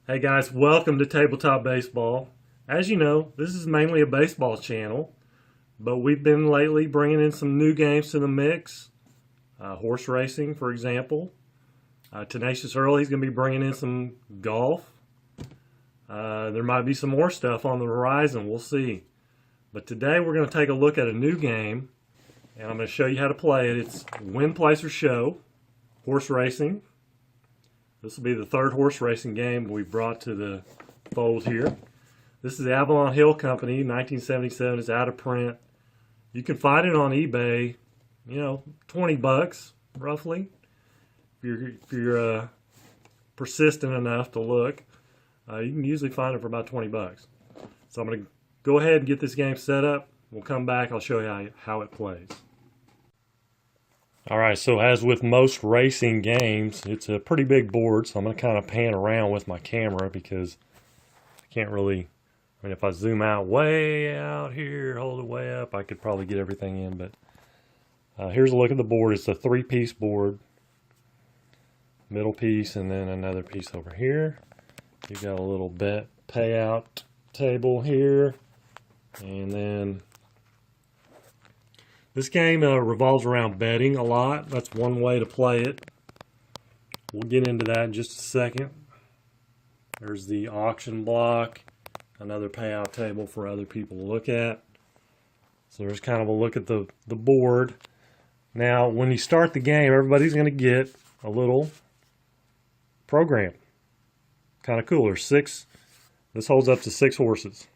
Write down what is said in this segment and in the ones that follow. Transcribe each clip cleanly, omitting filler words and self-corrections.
Hey guys, welcome to Tabletop Baseball. As you know, this is mainly a baseball channel, but we've been lately bringing in some new games to the mix. Horse racing, for example. Tenacious Earl, he's going to be bringing in some golf. There might be some more stuff on the horizon, we'll see. But today we're going to take a look at a new game, and I'm going to show you how to play it. It's Win, Place, or Show, horse racing. This will be the third horse racing game we've brought to the fold here. This is the Avalon Hill Company, 1977. It's out of print. You can find it on eBay, 20 bucks roughly. If you're persistent enough to look, you can usually find it for about 20 bucks. So I'm going to go ahead and get this game set up. We'll come back. I'll show you how it plays. Alright, so as with most racing games, it's a pretty big board, so I'm going to kind of pan around with my camera because I can't really, if I zoom out way out here, hold it way up, I could probably get everything in, but here's a look at the board. It's a three-piece board, middle piece, and then another piece over here. You've got a little bet payout table here, and then this game revolves around betting a lot. That's one way to play it. We'll get into that in just a second. There's the auction block, another payout table for other people to look at. So there's kind of a look at the board. Now, when you start the game, everybody's going to get a little program. Kind of cool. There's six. This holds up to 6 horses,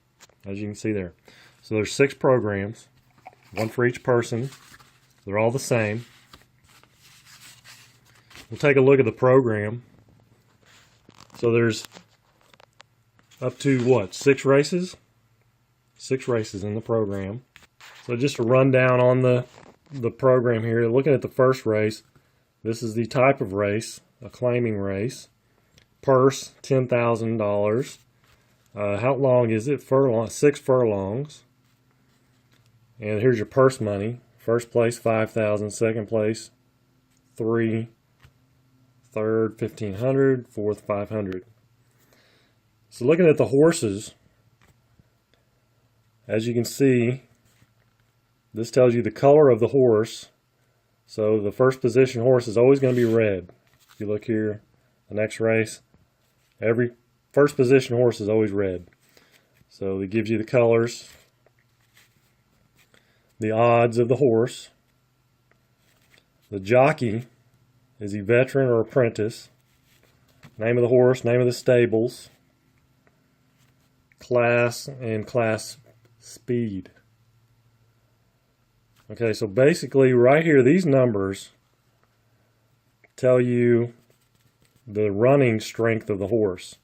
as you can see there. So there's 6 programs. One for each person. They're all the same. We'll take a look at the program. So there's up to what? 6 races? 6 races in the program. So just a rundown on the program here. Looking at the first race, this is the type of race, a claiming race. Purse, $10,000. How long is it? 6 furlongs. And here's your purse money. First place, $5,000. Second place, $3,000. Third, $1,500. Fourth, $500. So looking at the horses, as you can see, this tells you the color of the horse. So the first position horse is always going to be red. If you look here, the next race, every first position horse is always red. So it gives you the colors, the odds of the horse. The jockey, is he veteran or apprentice? Name of the horse, name of the stables, class, and class speed. Okay, so basically right here, these numbers tell you the running strength of the horse.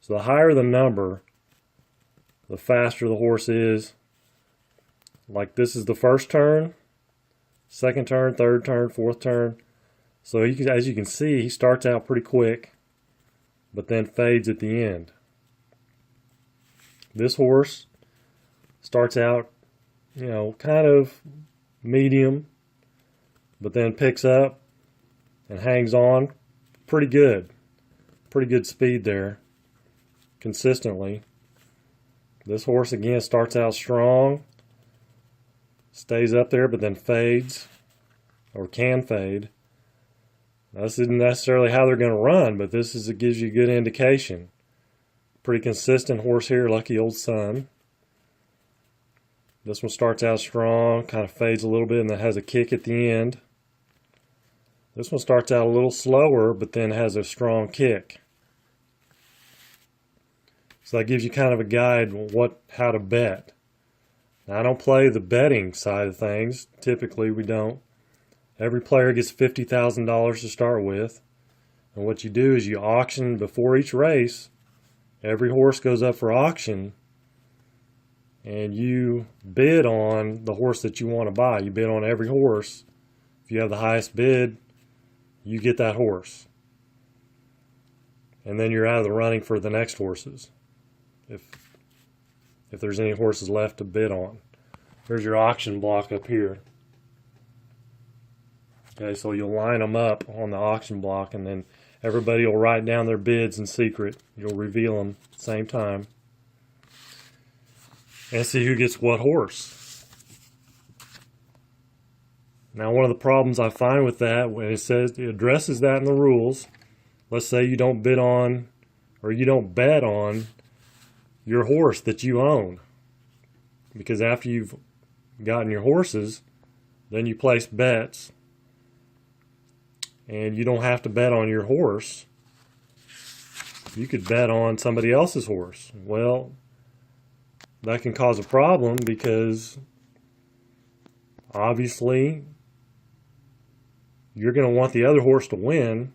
So the higher the number, the faster the horse is. Like this is the first turn, second turn, third turn, fourth turn. So as you can see, he starts out pretty quick, but then fades at the end. This horse starts out, kind of medium, but then picks up and hangs on pretty good. Pretty good speed there, consistently. This horse again starts out strong, stays up there, but then fades, or can fade. Now, this isn't necessarily how they're going to run, but it gives you a good indication. Pretty consistent horse here, Lucky Old Sun. This one starts out strong, kind of fades a little bit, and then has a kick at the end. This one starts out a little slower, but then has a strong kick. So that gives you kind of a guide on how to bet. Now, I don't play the betting side of things. Typically, we don't. Every player gets $50,000 to start with. And what you do is you auction before each race. Every horse goes up for auction. And you bid on the horse that you want to buy. You bid on every horse. If you have the highest bid, you get that horse. And then you're out of the running for the next horses. If there's any horses left to bid on. There's your auction block up here. Okay, so you'll line them up on the auction block, and then Everybody will write down their bids in secret. You'll reveal them at the same time. And see who gets what horse. Now, one of the problems I find with that, when it says it addresses that in the rules, let's say you don't bid on or you don't bet on your horse that you own. Because after you've gotten your horses, then you place bets. And you don't have to bet on your horse. You could bet on somebody else's horse. Well, that can cause a problem because obviously you're going to want the other horse to win.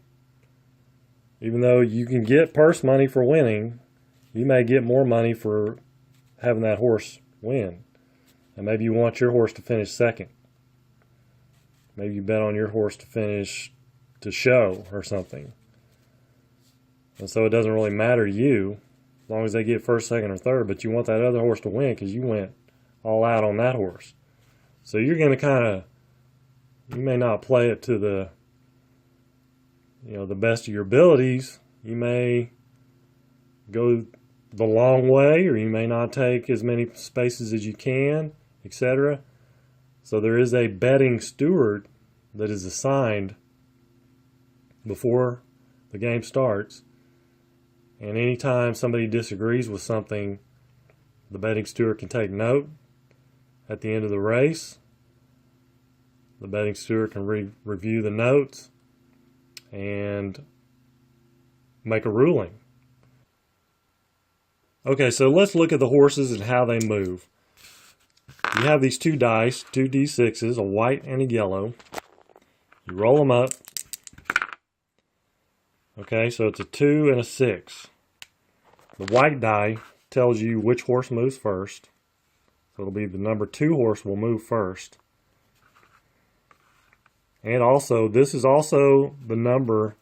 Even though you can get purse money for winning, you may get more money for having that horse win. And maybe you want your horse to finish second. Maybe you bet on your horse to finish to show or something. And so it doesn't really matter to you as long as they get first, second, or third, but you want that other horse to win because you went all out on that horse. So you're going to kind of, you may not play it to the, the best of your abilities. You may go the long way, or you may not take as many spaces as you can, etc. So there is a betting steward that is assigned before the game starts. And anytime somebody disagrees with something, the betting steward can take note. At the end of the race, the betting steward can review the notes and make a ruling. Okay, so let's look at the horses and how they move. You have these two dice, two D6s, a white and a yellow. You roll them up. Okay, so it's a 2 and a 6. The white die tells you which horse moves first. So it'll be the number 2 horse will move first. And also, this is also the number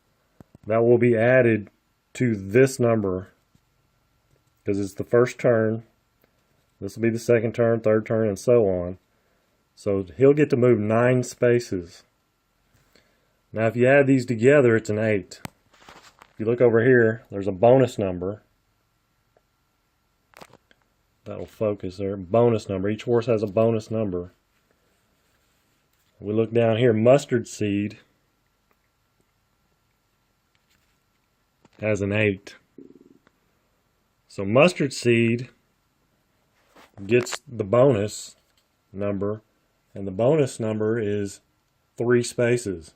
that will be added to this number. Because it's the first turn. This will be the second turn, third turn, and so on. So he'll get to move 9 spaces. Now if you add these together, it's an 8. If you look over here, there's a bonus number. That'll focus there. Bonus number. Each horse has a bonus number. We look down here, mustard seed has an 8. So mustard seed gets the bonus number, and the bonus number is 3 spaces.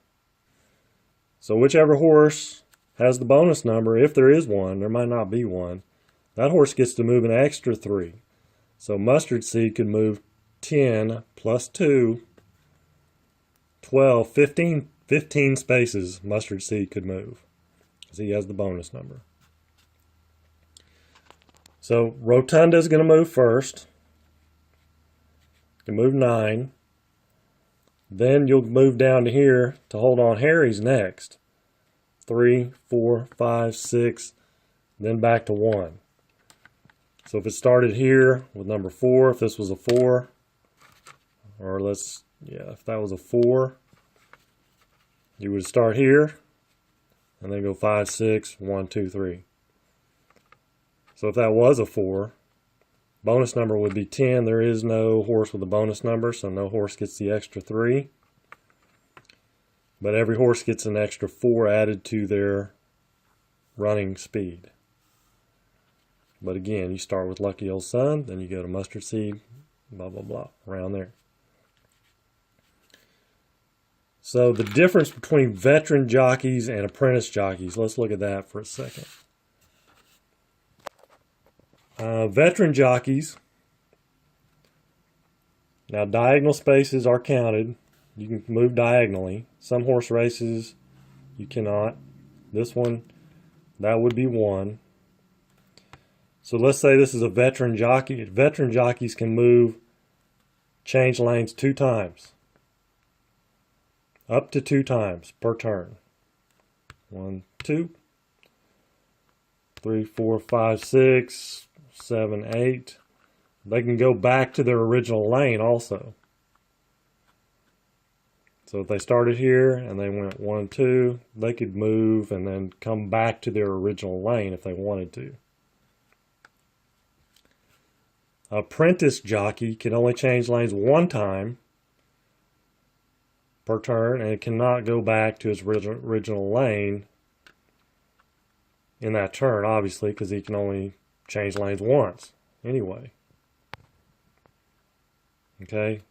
So whichever horse has the bonus number, if there is one, there might not be one, that horse gets to move an extra 3. So mustard seed could move 10 plus 2, 12, 15 spaces mustard seed could move because he has the bonus number. So Rotunda is going to move first. You can move 9. Then you'll move down to here to hold on. Harry's next. 3, 4, 5, 6, then back to 1. So if it started here with number 4, if this was a 4, or if that was a 4, you would start here and then go 5, 6, 1, 2, 3. So if that was a 4, bonus number would be 10. There is no horse with a bonus number, so no horse gets the extra 3. But every horse gets an extra 4 added to their running speed. But again, you start with Lucky Old Sun, then you go to Mustard Seed, blah, blah, blah, around there. So the difference between veteran jockeys and apprentice jockeys, let's look at that for a second. Veteran jockeys, now diagonal spaces are counted. You can move diagonally. Some horse races you cannot. This one, that would be 1. So let's say this is a veteran jockey. Veteran jockeys can change lanes 2 times. Up to 2 times per turn. 1, 2, 3, 4, 5, 6, 7, 8. They can go back to their original lane also. So if they started here and they went 1, 2, they could move and then come back to their original lane if they wanted to. Apprentice jockey can only change lanes one time per turn, and it cannot go back to his original lane in that turn, obviously, because he can only change lanes once anyway. Okay.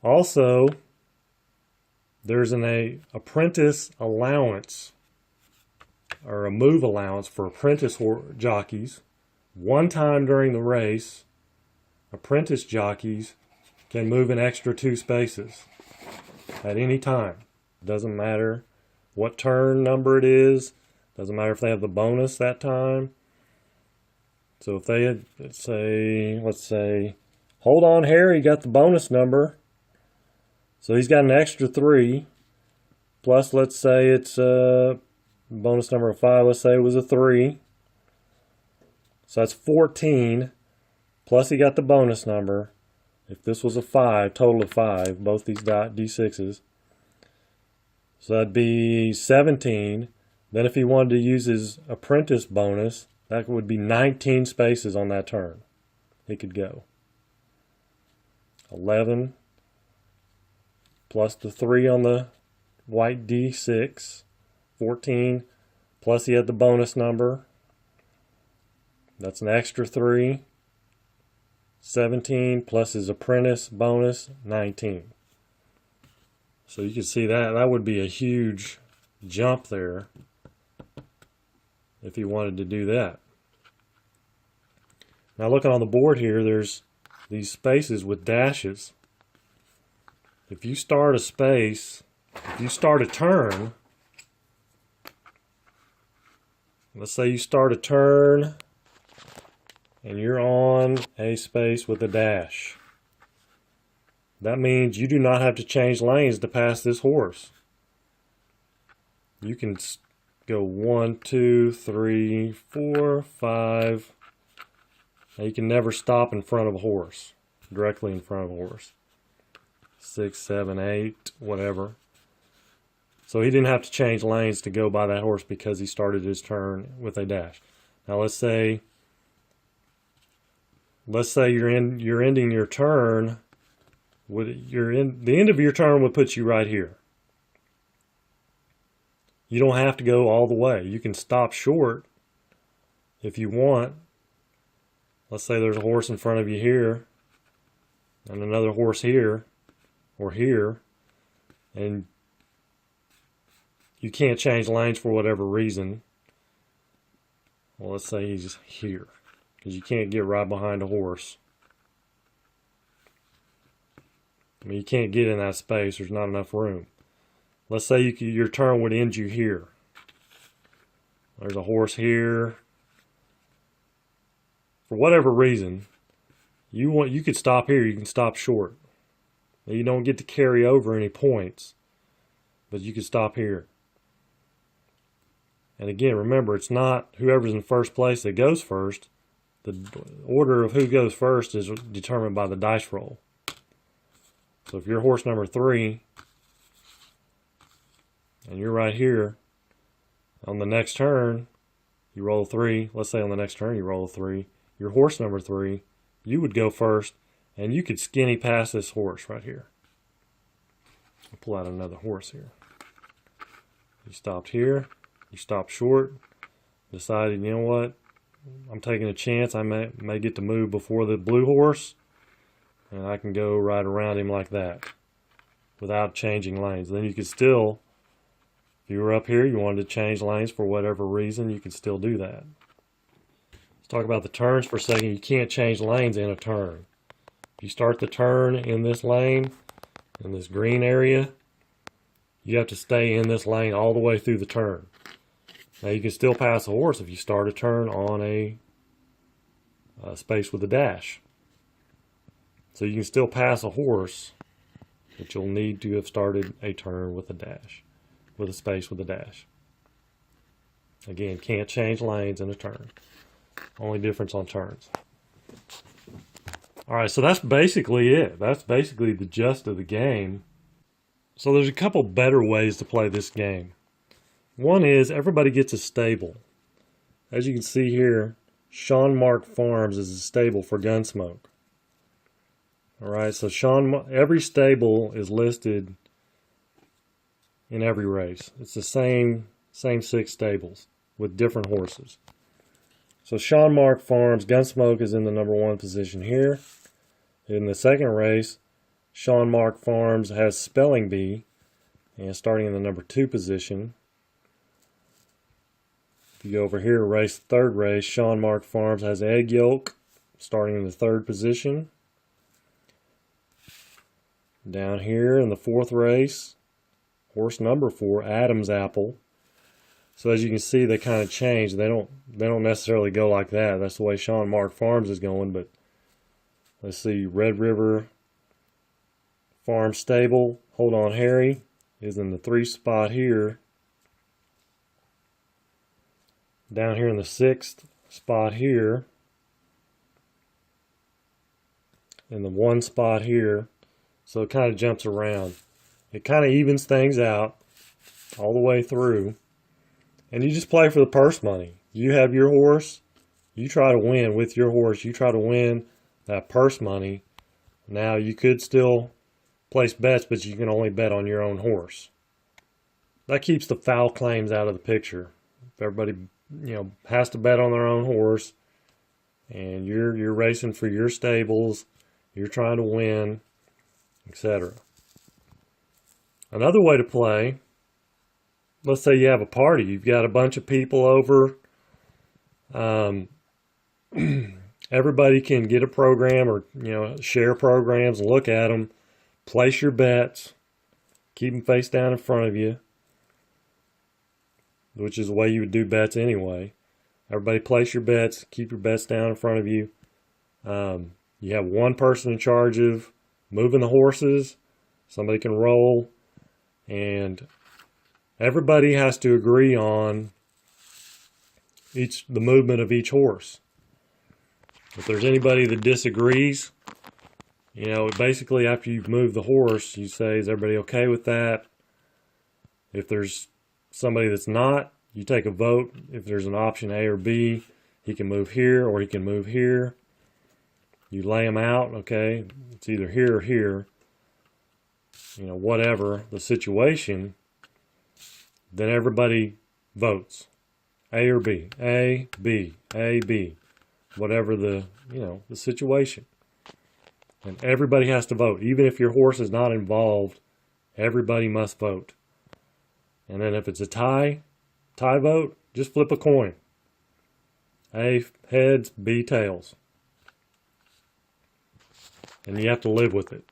Also, there's an apprentice allowance or a move allowance for apprentice jockeys. One time during the race, apprentice jockeys can move an extra 2 spaces at any time. Doesn't matter what turn number it is. Doesn't matter if they have the bonus that time. So if they had, let's say, hold on, Harry got the bonus number. So he's got an extra 3. Plus, let's say it's bonus number of 5. Let's say it was a 3. So that's 14. Plus he got the bonus number. If this was a 5, total of 5, both these D6s. So that'd be 17. Then if he wanted to use his apprentice bonus, that would be 19 spaces on that turn. He could go. 11 plus the 3 on the white D6. 14 plus he had the bonus number. That's an extra 3. 17 plus his apprentice bonus, 19. So you can see that would be a huge jump there if he wanted to do that. Now looking on the board here, there's these spaces with dashes. If you start a space, if you start a turn, let's say you start a turn and you're on a space with a dash. That means you do not have to change lanes to pass this horse. You can go 1, 2, 3, 4, 5. Now you can never stop in front of a horse, directly in front of a horse. 6, 7, 8, whatever. So he didn't have to change lanes to go by that horse because he started his turn with a dash. Now let's say you're ending your turn with the end of your turn would put you right here. You don't have to go all the way. You can stop short if you want. Let's say there's a horse in front of you here and another horse here or here, and you can't change lanes for whatever reason. Well, let's say he's here, because you can't get right behind a horse. I mean, you can't get in that space. There's not enough room. Let's say your turn would end you here. There's a horse here. For whatever reason, you could stop here. You can stop short. Now, you don't get to carry over any points, but you can stop here. And again, remember, it's not whoever's in first place that goes first. The order of who goes first is determined by the dice roll. So if you're horse number 3, and you're right here, on the next turn, you roll a 3. Let's say on the next turn you roll a 3. You're horse number 3. You would go first, and you could skinny pass this horse right here. I'll pull out another horse here. You stopped here. You stopped short. Decided, you know what? I'm taking a chance. I may get to move before the blue horse, and I can go right around him like that without changing lanes. Then you could still, if you were up here, you wanted to change lanes for whatever reason, you could still do that. Let's talk about the turns for a second. You can't change lanes in a turn. If you start the turn in this lane, in this green area, you have to stay in this lane all the way through the turn. Now you can still pass a horse if you start a turn on a space with a dash. So you can still pass a horse, but you'll need to have started a turn with a dash, with a space with a dash. Again, can't change lanes in a turn. Only difference on turns. Alright, so that's basically it. That's basically the gist of the game. So there's a couple better ways to play this game. One is everybody gets a stable. As you can see here, Sean Mark Farms is a stable for Gunsmoke. Alright, so every stable is listed in every race. It's the same 6 stables with different horses. So Sean Mark Farms, Gunsmoke is in the number 1 position here. In the second race, Sean Mark Farms has Spelling Bee and starting in the number 2 position. If you go over here to third race, Sean Mark Farms has Egg Yolk starting in the 3rd position. Down here in the 4th race, horse number 4, Adam's Apple. So as you can see, they kind of change. They don't necessarily go like that. That's the way Sean Mark Farms is going. But let's see, Red River Farm Stable, Hold On Harry, is in the 3 spot here. Down here in the 6th spot here. In the 1 spot here. So it kind of jumps around. It kind of evens things out all the way through. And you just play for the purse money. You have your horse. You try to win with your horse. You try to win that purse money. Now you could still place bets, but you can only bet on your own horse. That keeps the foul claims out of the picture. If everybody, has to bet on their own horse, and you're racing for your stables, you're trying to win, etc. Another way to play, let's say you have a party, you've got a bunch of people over, everybody can get a program or share programs and look at them, place your bets, keep them face down in front of you, which is the way you would do bets anyway. Everybody place your bets, keep your bets down in front of you. You have one person in charge of moving the horses. Somebody can roll, and everybody has to agree on the movement of each horse. If there's anybody that disagrees, basically after you've moved the horse, you say, is everybody okay with that? If there's somebody that's not, you take a vote. If there's an option A or B, he can move here or he can move here. You lay them out, okay? It's either here or here. Whatever the situation, then everybody votes. A or B. A, B, A, B. Whatever the situation. And everybody has to vote. Even if your horse is not involved, everybody must vote. And then if it's a tie vote, just flip a coin. A heads, B tails. And you have to live with it.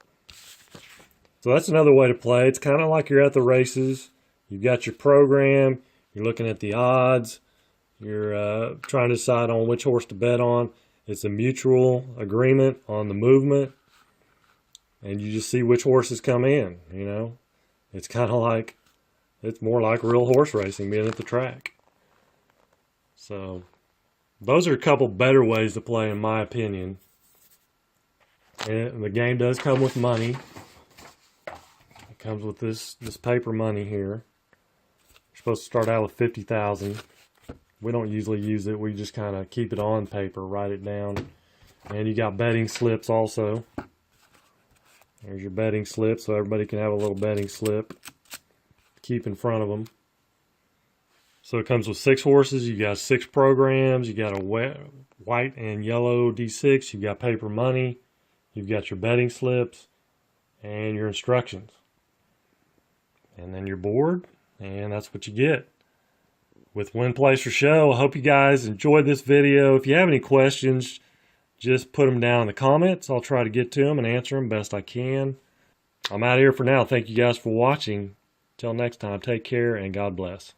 So that's another way to play. It's kind of like you're at the races. You've got your program. You're looking at the odds. You're trying to decide on which horse to bet on. It's a mutual agreement on the movement. And you just see which horses come in, It's kind of like, it's more like real horse racing, being at the track. So those are a couple better ways to play, in my opinion. And the game does come with money. It comes with this paper money here. You're supposed to start out with 50,000. We don't usually use it. We just kind of keep it on paper, write it down. And you got betting slips also. There's your betting slip, so everybody can have a little betting slip to keep in front of them. So it comes with 6 horses. You got 6 programs. You got a white and yellow D6. You've got paper money. You've got your betting slips and your instructions. And then your board, and that's what you get with Win, Place, or Show. I hope you guys enjoyed this video. If you have any questions, just put them down in the comments. I'll try to get to them and answer them best I can. I'm out of here for now. Thank you guys for watching. Till next time, take care and God bless.